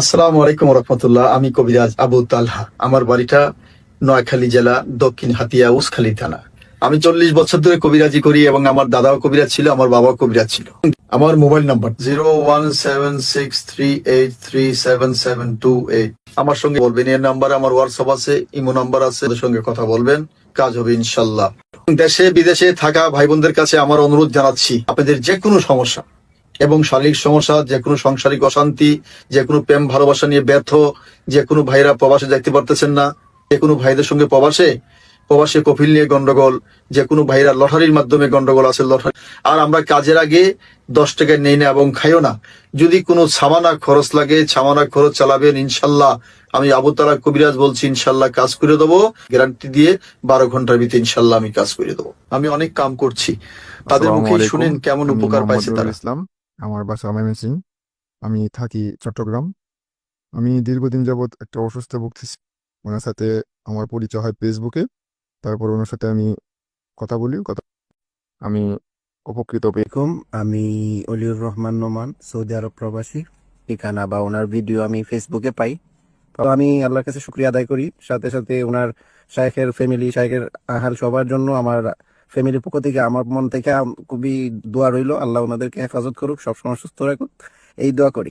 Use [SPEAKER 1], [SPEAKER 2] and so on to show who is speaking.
[SPEAKER 1] আসসালামু আলাইকুম রহমতুল্লাহ। আমি কবিরাজ আবু তালহা। আমার বাড়িটা নোয়াখালী জেলা, দক্ষিণ হাতিয়া, উসখালী থানা। আমি 40 বছর ধরে কবিরাজি করি এবং আমার দাদাও কবিরাজ ছিল, আমার বাবাও কবিরাজ ছিল। আমার মোবাইল নাম্বার 01763837728। আমার সঙ্গে বলবেন, এর নাম্বার আমার হোয়াটসঅ্যাপ আছে, ইমো নাম্বার আছে, ওদের সঙ্গে কথা বলবেন, কাজ হবে ইনশাল্লাহ। দেশে বিদেশে থাকা ভাই বোনদের কাছে আমার অনুরোধ জানাচ্ছি, আপনাদের যে কোনো সমস্যা এবং শারীরিক সমস্যা, যে কোনো সাংসারিক অশান্তি, যে কোনো প্রেম ভালোবাসা নিয়ে ব্যর্থ, যে কোনো ভাইরা প্রবাসে যাইতে পারতেছেন না, যে কোনো ভাইদের সঙ্গে প্রবাসে কফিল নিয়ে গন্ডগোল, যে কোনো ভাইরা লটারির মাধ্যমে গন্ডগোল আছে, লটারি। আর আমরা কাজের আগে 10 টাকা নেই না এবং খাইও না। যদি কোনো সামানা খরচ লাগে, সামানা খরচ চালাবেন ইনশাল্লাহ। আমি আবু তালা কবিরাজ বলছি, ইনশাল্লাহ কাজ করে দেবো, গ্যারান্টি দিয়ে 12 ঘন্টার ভিতরে ইনশাল্লাহ আমি কাজ করে দেবো। আমি অনেক কাম করছি, তাদের
[SPEAKER 2] আসসালামু
[SPEAKER 1] মুখেই
[SPEAKER 2] আলাইকুম।
[SPEAKER 1] শুনেন কেমন
[SPEAKER 2] আমি
[SPEAKER 1] উপকার
[SPEAKER 2] মোহাম্মদ
[SPEAKER 1] পাইছে
[SPEAKER 2] রবিউল
[SPEAKER 1] তারা।
[SPEAKER 2] ইসলাম। আমার বাসা ময়মনসিংহ। আমি থাকি চট্টগ্রাম। আমি দীর্ঘদিন যাবৎ একটা অসুস্থ ভুগতেছি। ওনার সাথে আমার পরিচয় হয় ফেসবুকে। তারপর ওনার সাথে আমি কথা বলি। আমি উপকৃত পেয়ে
[SPEAKER 3] আলাইকুম, আমি অলিউর রহমান নোমান, সৌদি আরব প্রবাসী। ঠিকানা বা ওনার ভিডিও আমি ফেসবুকে পাই। তো আমি আল্লাহর কাছে শুকরিয়া আদায় করি। সাথে সাথে ওনার শাইখের ফ্যামিলি, শাইখের আহাল সবার জন্য আমার ফ্যামিলির পক্ষ থেকে, আমার মন থেকে খুবই দোয়া রইল। আল্লাহ ওনাদেরকে হেফাজত করুক, সবসময় সুস্থ রাখুক, এই দোয়া করি।